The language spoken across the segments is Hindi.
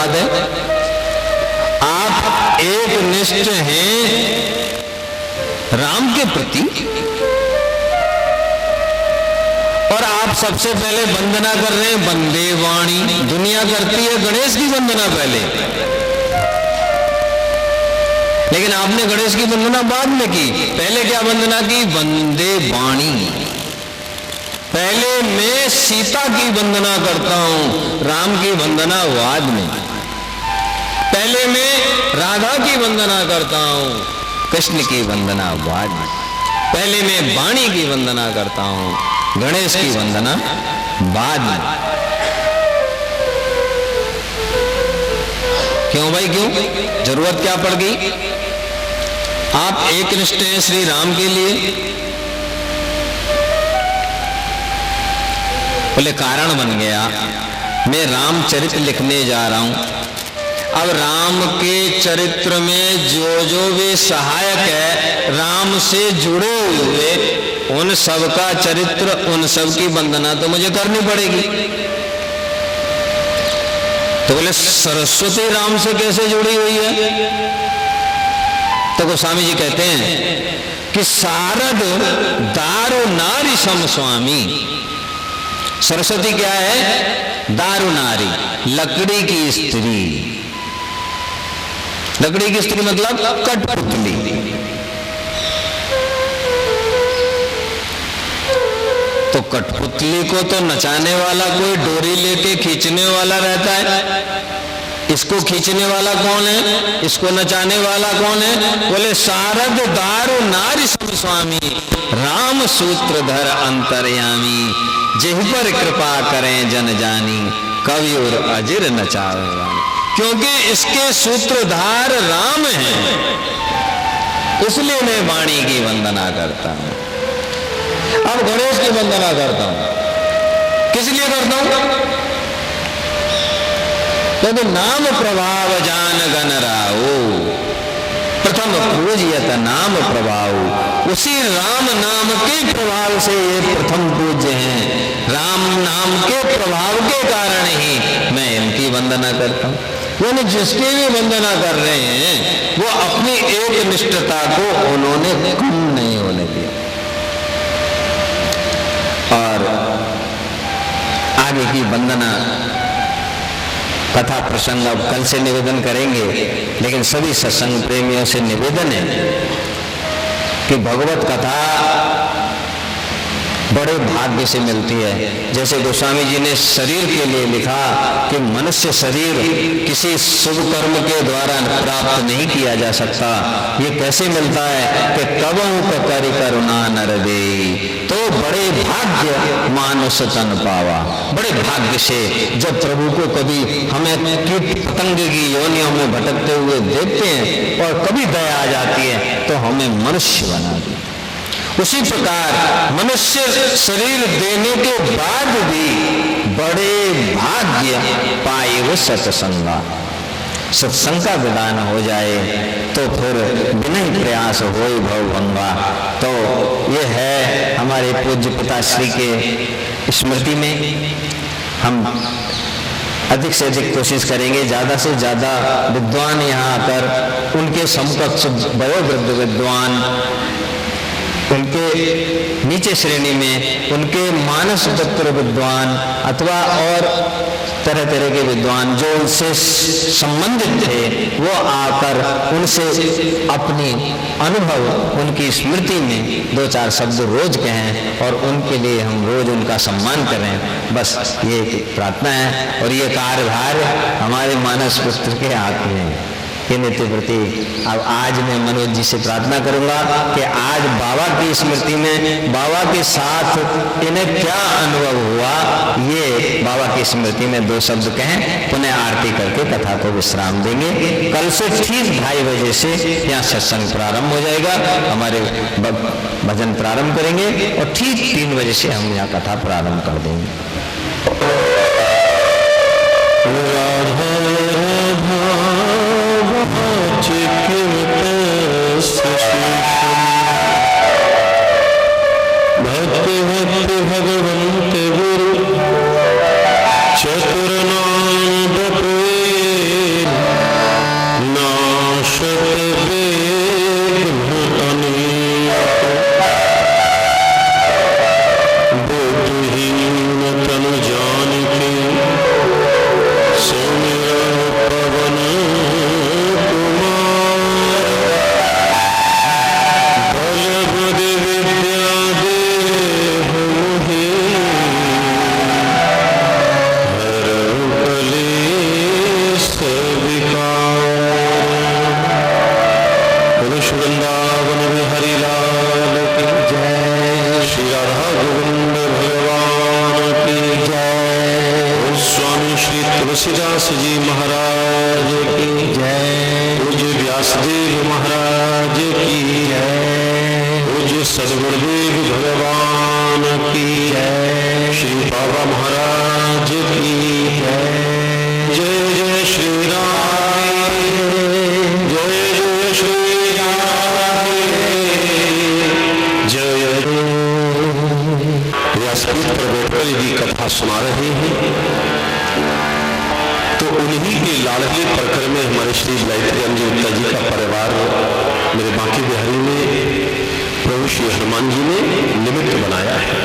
बात है, आप एक निष्ठ हैं राम के प्रति और आप सबसे पहले वंदना कर रहे हैं वंदे वाणी। दुनिया करती है गणेश की वंदना पहले, लेकिन आपने गणेश की वंदना बाद में की। पहले क्या वंदना की? वंदे वाणी। पहले मैं सीता की वंदना करता हूं, राम की वंदना बाद में। पहले मैं राधा की वंदना करता हूं, कृष्ण की वंदना बाद में। पहले मैं वाणी की वंदना करता हूं, गणेश की वंदना बाद में। क्यों भाई क्यों? जरूरत क्या पड़ गई? आप एक निष्ठ हैं श्री राम के लिए। बोले कारण बन गया, मैं रामचरित लिखने जा रहा हूं। अब राम के चरित्र में जो जो वे सहायक है राम से जुड़े हुए, उन सब का चरित्र, उन सब की वंदना तो मुझे करनी पड़ेगी। तो बोले सरस्वती राम से कैसे जुड़ी हुई है? तो गोस्वामी जी कहते हैं कि शारद दारु नारी सम स्वामी। सरस्वती क्या है? दारु नारी, लकड़ी की स्त्री। लकड़ी की स्त्री मतलब कठपुतली। तो कठपुतली को तो नचाने वाला कोई डोरी लेके खींचने वाला रहता है, इसको खींचने वाला कौन है? इसको नचाने वाला कौन है? बोले शारद दारु नारी सम स्वामी, राम सूत्रधर अंतर्यामी, जिह पर कृपा करें जन जानी, कवि और अजिर नचावे वाली। क्योंकि इसके सूत्रधार राम हैं, इसलिए मैं वाणी की वंदना करता हूं। अब गणेश की वंदना करता हूं, किस लिए करता हूं? क्योंकि नाम प्रभाव जान गण राओ, प्रथम पूज्यत नाम प्रभाव। उसी राम नाम के प्रभाव से ये प्रथम पूज्य हैं। राम नाम के प्रभाव के कारण ही मैं इनकी वंदना करता हूं। यानी जिसकी भी वंदना कर रहे हैं वो अपनी एक निष्ठता को उन्होंने कम नहीं होने दिया। और आगे की वंदना कथा प्रसंग अब कल से निवेदन करेंगे, लेकिन सभी सत्संग प्रेमियों से निवेदन है कि भगवत कथा बड़े भाग्य से मिलती है। जैसे गोस्वामी जी ने शरीर के लिए लिखा कि मनुष्य शरीर किसी शुभ कर्म के द्वारा प्राप्त नहीं किया जा सकता। ये कैसे मिलता है कि कबहु करि करुणा नर देई, तो बड़े भाग्य मानुष तन पावा। बड़े भाग्य से जब प्रभु को कभी हमें कीट पतंग की योनियों में भटकते हुए देखते हैं और कभी दया आ जाती है तो हमें मनुष्य बना दी। उसी प्रकार मनुष्य शरीर देने के बाद भी बड़े भाग्य पाए वो सत्संगा। सत्संग का विधान हो जाए तो फिर बिना प्रयास होए भवभंगा। तो ये है हमारे पूज्य पिताश्री के स्मृति में हम अधिक से अधिक कोशिश करेंगे, ज्यादा से ज्यादा विद्वान यहाँ आकर उनके समकक्ष वयोवृद्ध विद्वान, उनके नीचे श्रेणी में उनके मानस पुत्र विद्वान अथवा और तरह तरह के विद्वान जो उनसे संबंधित थे वो आकर उनसे अपनी अनुभव, उनकी स्मृति में दो चार शब्द रोज कहें और उनके लिए हम रोज उनका सम्मान करें। बस ये प्रार्थना है और ये कार्यभार हमारे मानस पुत्र के हाथ में है। नित्य प्रति अब आज मैं मनोज जी से प्रार्थना करूंगा कि आज बाबा की स्मृति में बाबा के साथ इन्हें क्या अनुभव हुआ, ये बाबा की स्मृति में दो शब्द कहें, पुनः आरती करके कथा को विश्राम देंगे। कल से ठीक 2:30 बजे से यहाँ सत्संग प्रारंभ हो जाएगा, हमारे भजन प्रारंभ करेंगे और ठीक 3 बजे से हम यहाँ कथा प्रारंभ कर देंगे। भक्ति भक्ति भगवंत गुरु चतुर नाम बपुए तुलसीदास जी महाराज की जय। पूज्य व्यासदेव महाराज की जय। पूज्य सद्गुरुदेव भगवान की जय। श्री बाबा महाराज की जय। जय जय श्री राम, जय जय श्री राम, जय व्यासपीठ पर बैठकर यदि कथा सुना रहे हैं तो उन्हीं के लाडले प्रकर में हमारे श्री लाइत्रियम जी उत्ता जी का परिवार मेरे बांके बिहारी ने प्रभु श्री हनुमान जी ने निमित्त बनाया है।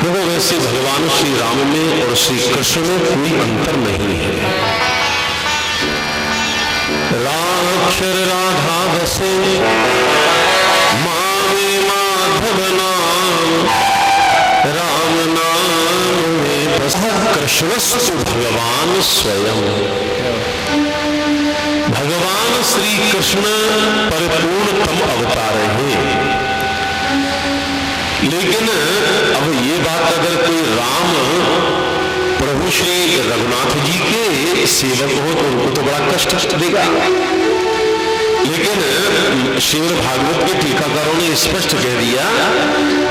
देखो वैसे भगवान श्री राम में और श्री कृष्ण में कोई अंतर नहीं है। राक्षर राधा बसे मावे माधव नाम, राम नाम में बसा कृष्णस्तु भगवान स्वयं। भगवान श्री कृष्ण परिपूर्णतम अवतार है। लेकिन अब ये बात अगर कोई राम प्रभु श्री रघुनाथ जी के सेवक हो तो उनको तो बड़ा कष्ट देगा। लेकिन श्रीमद् भागवत के टीकाकारों ने स्पष्ट कह दिया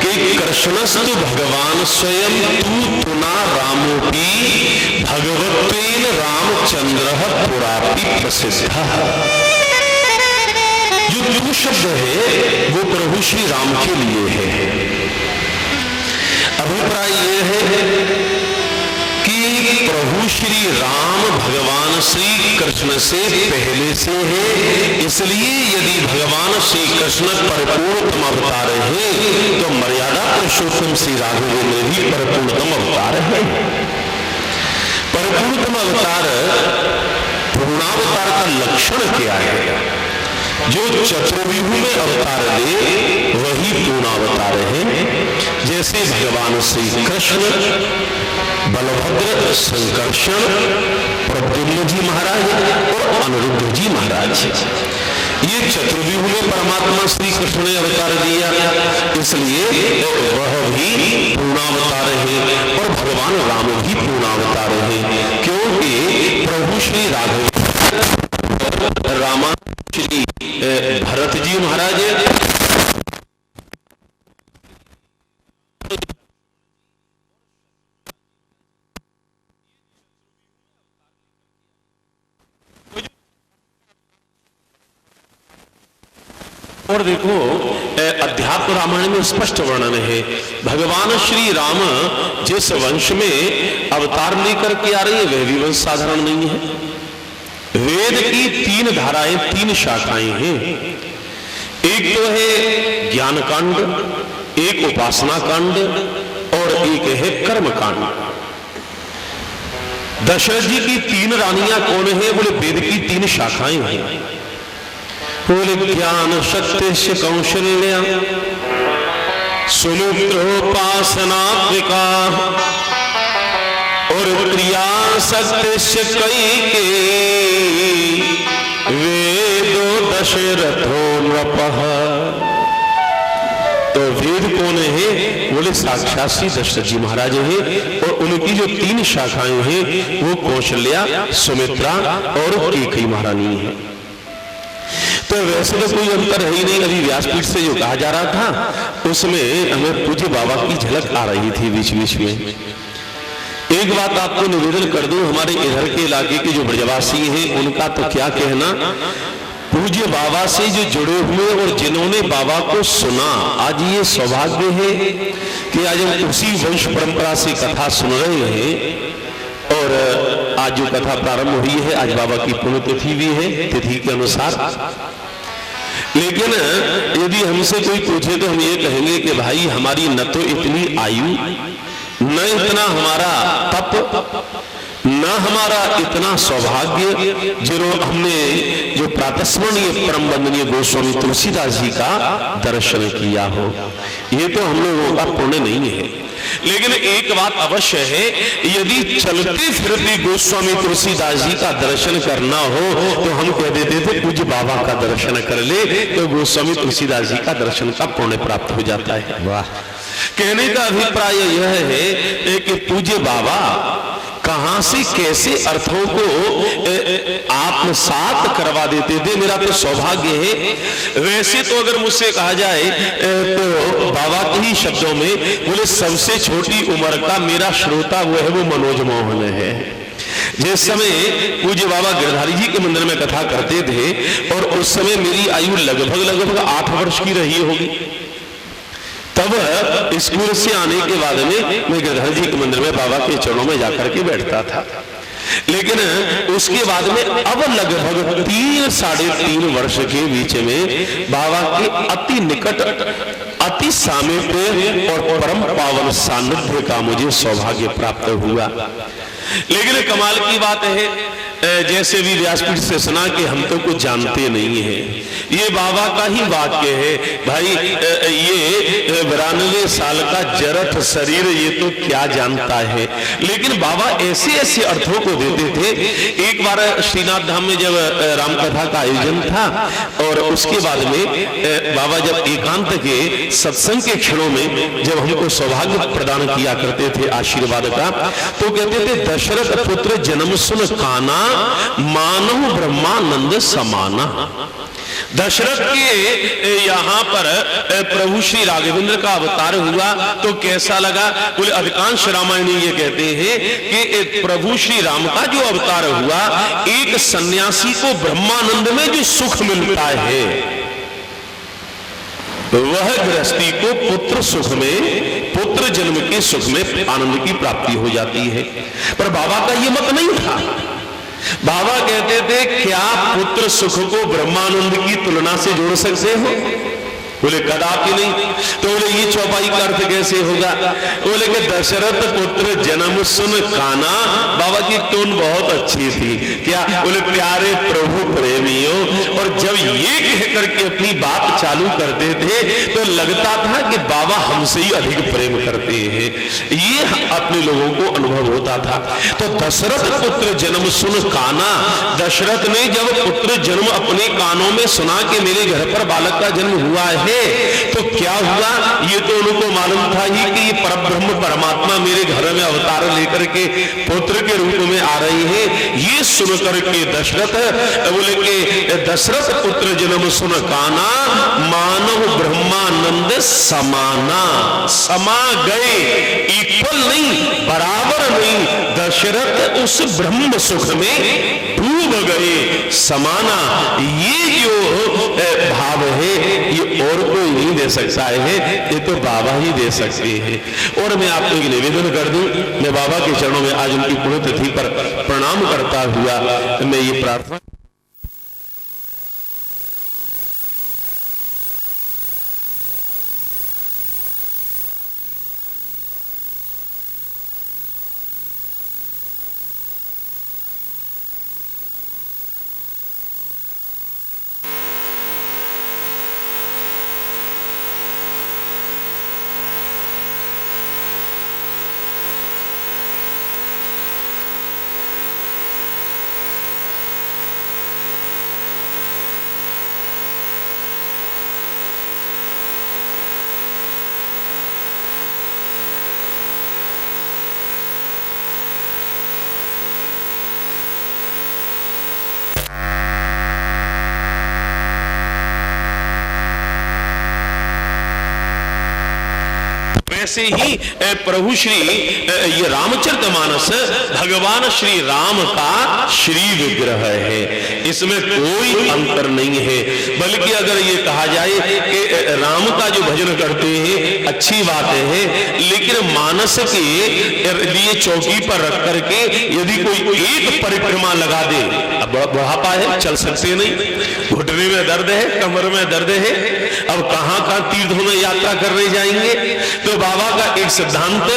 कि कृष्णस्तु भगवान स्वयं तू तुना रामोपी भगवत्वेन रामचंद्र पुरापि प्रसिद्ध। जो तू शब्द है वो प्रभु श्री राम के लिए है। अभिप्राय यह है कि प्रभु श्री राम भगवान श्री कृष्ण से पहले से है, इसलिए यदि भगवान श्री कृष्ण परिपूर्णतम अवतार है तो मर्यादा पुरुषोत्तम श्री राघवेंद्र भी परिपूर्णतम अवतार है। परिपूर्णतम अवतार पूर्णावतार का लक्षण क्या है? जो चतुर्व्यूह में अवतार ले वही पूर्णावतार है। जैसे भगवान श्री कृष्ण, बलभद्र, संकर्षण, प्रद्युम्न जी महाराज और अनिरुद्ध जी महाराज, ये चतुर्व्यूह में परमात्मा श्री कृष्ण ने अवतार दिया, इसलिए वह भी पूर्णावतार है और भगवान राम भी पूर्णावतार है। क्योंकि प्रभु श्री राघव रामा श्री भरत जी महाराज और देखो अध्यात्म रामायण में स्पष्ट वर्णन है। भगवान श्री राम जिस वंश में अवतार लेकर के आ रही है वह भी वंश साधारण नहीं है। वेद की 3 धाराएं, 3 शाखाएं हैं। एक तो है ज्ञान कांड, एक उपासना कांड और एक है कर्म कांड। दशरथ जी की 3 रानियां कौन है? बोले वेद की 3 शाखाएं हैं। बोले ज्ञान शक्ति कौशल्या सुमित्रोपासनात्मिका और क्रिया सत्य कई के वेदो दशरथो नृपः। तो वेद कौन है? बोले साक्षात श्री दशरथ जी महाराज है और उनकी जो 3 शाखाएं हैं वो कौशल्या, सुमित्रा और कैकेयी महारानी है। तो वैसे तो कोई अंतर है ही नहीं। अभी व्यासपीठ से जो कहा जा रहा था उसमें हमें पूज्य बाबा की झलक आ रही थी बीच बीच में। एक बात आपको निवेदन कर दूं, हमारे इधर के इलाके के जो ब्रजवासी हैं उनका तो क्या कहना, पूज्य बाबा से जो जुड़े हुए और जिन्होंने बाबा को सुना, आज ये सौभाग्य है कि आज हम उसी वंश परंपरा से कथा सुन रहे हैं। और आज जो कथा प्रारंभ हुई है, आज बाबा की पुण्यतिथि भी है तिथि के अनुसार। लेकिन यदि हमसे कोई पूछे तो हम ये कहेंगे कि भाई हमारी न तो इतनी आयु, न इतना हमारा तप, न हमारा इतना सौभाग्य जो हमने जो प्रातस्मरणीय परम वंदनीय गोस्वामी तुलसीदास जी का दर्शन किया हो। ये तो हम लोगों का पुण्य नहीं है। लेकिन एक बात अवश्य है, यदि चलते फिरते गोस्वामी तुलसीदास जी का दर्शन करना हो तो हम कह देते थे पूज्य बाबा का दर्शन कर ले, तो गोस्वामी तुलसीदास जी का दर्शन का पुण्य प्राप्त हो जाता है। वाह। कहने का अभिप्राय यह है कि पूज्य बाबा कहां से कैसे अर्थों को आत्मसात करवा देते थे। मेरा तो सौभाग्य है। वैसे तो अगर मुझसे कहा जाए तो बाबा के ही शब्दों में बोले, सबसे छोटी उम्र का मेरा श्रोता वो है, वो मनोज मोहन है। जिस समय पूज्य बाबा गिरधारी जी के मंदिर में कथा करते थे और उस समय मेरी आयु लगभग 8 वर्ष की रही होगी। तब स्कूल से आने के बाद में मैं गिरधारी जी के मंदिर में बाबा के चरणों में जाकर के बैठता था। लेकिन उसके बाद में अब लगभग 3-3.5 वर्ष के बीच में बाबा के अति निकट, अति सामीप्य और परम पावन सानिध्य का मुझे सौभाग्य प्राप्त हुआ। लेकिन कमाल की बात है, जैसे भी व्यासपीठ से सुना कि हम तो कुछ जानते नहीं हैं, ये बाबा का ही वाक्य है भाई। ये 92 साल का जरठ शरीर, ये तो क्या जानता है। लेकिन बाबा ऐसे ऐसे अर्थों को देते थे। एक बार श्रीनाथ धाम में जब रामकथा का आयोजन था और उसके बाद में बाबा जब एकांत के सत्संग के क्षणों में जब हमको सौभाग्य प्रदान किया करते थे आशीर्वाद का, तो कहते थे, दशरथ पुत्र जन्म सुन काना, मानव ब्रह्मानंद समाना। दशरथ के यहाँ पर प्रभु श्री राघवेंद्र का अवतार हुआ तो कैसा लगा? बोले अधिकांश रामायणी ये कहते हैं कि प्रभु श्री राम का जो अवतार हुआ, एक सन्यासी को ब्रह्मानंद में जो सुख मिलता है वह गृहस्थी को पुत्र सुख में, पुत्र जन्म के सुख में आनंद की प्राप्ति हो जाती है। पर बाबा का ये मत नहीं था। बाबा कहते थे, क्या पुत्र सुख को ब्रह्मानंद की तुलना से जोड़ सकते हो? बोले कदापि नहीं। तो बोले ये चौपाई का अर्थ कैसे होगा? बोले कि दशरथ पुत्र जन्म सुन काना। बाबा की टोन बहुत अच्छी थी। क्या? बोले प्यारे प्रभु प्रेमियों। और जब ये कह करके अपनी बात चालू करते थे तो लगता था कि बाबा हमसे ही अधिक प्रेम करते हैं। ये अपने लोगों को अनुभव होता था। तो दशरथ पुत्र जन्म सुन काना, दशरथ ने जब पुत्र जन्म अपने कानों में सुना कि मेरे घर पर बालक का जन्म हुआ है, तो क्या हुआ? ये तो उनको मालूम था ही कि ये परब्रह्म परमात्मा मेरे घर में अवतार लेकर के पुत्र के रूप में आ रही है। ये सुन करके दशरथ बोले कि दशरथ पुत्र जन्म सुन काना, मानव ब्रह्मानंद समाना। समा गए, इक्वल नहीं, बराबर नहीं, दशरथ उस ब्रह्म सुख में डूब गए। समाना, ये जो भाव है ये और कोई नहीं दे सकता है, ये तो बाबा ही दे सकते हैं। और मैं आपको एक निवेदन कर दूं, मैं बाबा के चरणों में आज उनकी पुण्यतिथि पर प्रणाम करता हुआ मैं ये प्रार्थना ऐसे ही प्रभु श्री ये रामचरितमानस भगवान श्री राम का श्री विग्रह है। इसमें कोई अंतर नहीं है। बल्कि अगर ये कहा जाए कि राम का जो भजन करते हैं अच्छी बात है, लेकिन मानस के लिए चौकी पर रख करके यदि कोई एक परिक्रमा लगा दे, अब बुढ़ापा है, चल सकते नहीं, घुटने में दर्द है, कमर में दर्द है, अब कहां तीर्थों में यात्रा करने जाएंगे? तो बाबा का एक सिद्धांत,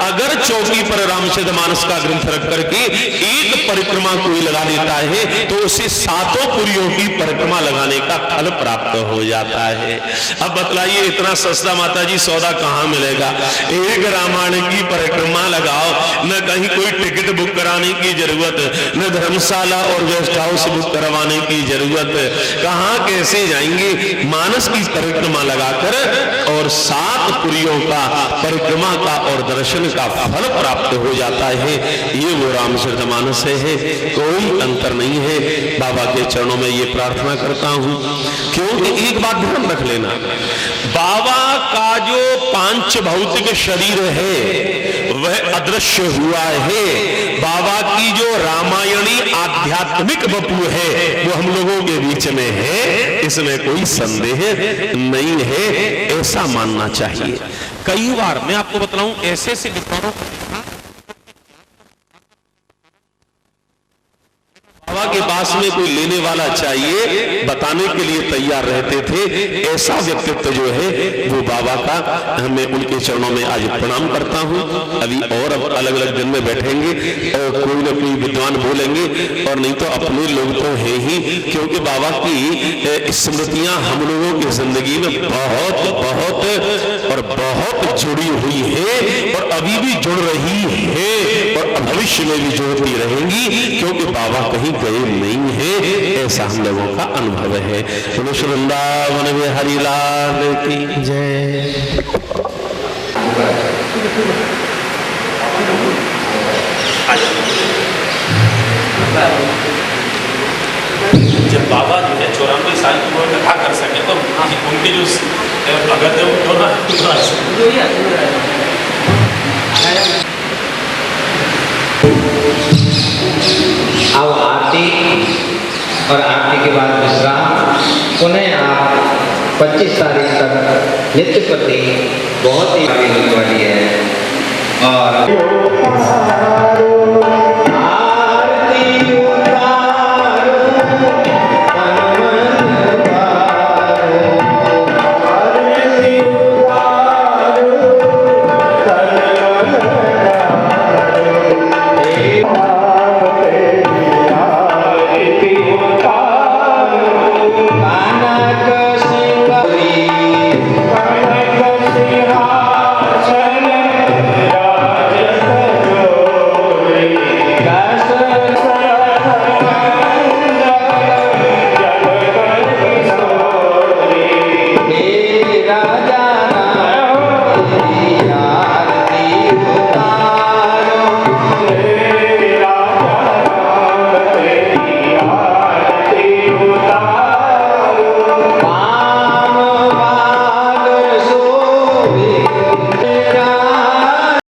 अगर चौकी पर रामचरितमानस का ग्रंथ रख करके एक परिक्रमा कोई लगा लेता है तो उसे 7 पुरियों की परिक्रमा लगाने का फल प्राप्त हो जाता है। अब बतलाइए इतना सस्ता माता जी सौदा कहां मिलेगा? एक रामायण की परिक्रमा लगाओ, न कहीं कोई टिकट बुक कराने की जरूरत, न धर्मशाला और गेस्ट हाउस बुक करवाने की जरूरत, कहां कैसे जाएंगे? मानस की परिक्रमा लगाकर और 7 पुरियों का परिक्रमा का और दर्शन का फल प्राप्त हो जाता है। ये वो रामचरितमानस है, कोई अंतर नहीं है। बाबा के चरणों में ये प्रार्थना करता हूं, क्योंकि एक बात ध्यान रख लेना, बाबा का जो पांच भौतिक शरीर है वह अदृश्य हुआ है। बाबा की जो रामायणी आध्यात्मिक वपु है वो हम लोगों के बीच में है, इसमें कोई संदेह नहीं है, ऐसा मानना चाहिए। कई बार मैं आपको बतलाऊं, ऐसे ऐसे विद्वानों बाबा के पास में कोई लेने वाला चाहिए, बताने के लिए तैयार रहते थे। ऐसा व्यक्तित्व जो है वो बाबा का, मैं उनके चरणों में आज प्रणाम करता हूं। अभी और अलग अलग दिन में बैठेंगे और कोई ना कोई विद्वान बोलेंगे, और नहीं तो अपने लोग तो है ही, क्योंकि बाबा की स्मृतियां हम लोगों की जिंदगी में बहुत बहुत और बहुत जुड़ी हुई है, और अभी भी जुड़ रही है, और भविष्य में भी जुड़ती रहेंगी, क्योंकि बाबा कहीं गए नहीं है, ऐसा हम लोगों का अनुभव है। वृंदावन में हरिलाल की जय। जब बाबा जो है 94 साल की उम्र कथा कर सके तो उनके जो भगत है वो अब आरती और आरती के बाद विश्राम, पुनः आप 25 तारीख तक नित्य प्रति बहुत ही होने वाली है।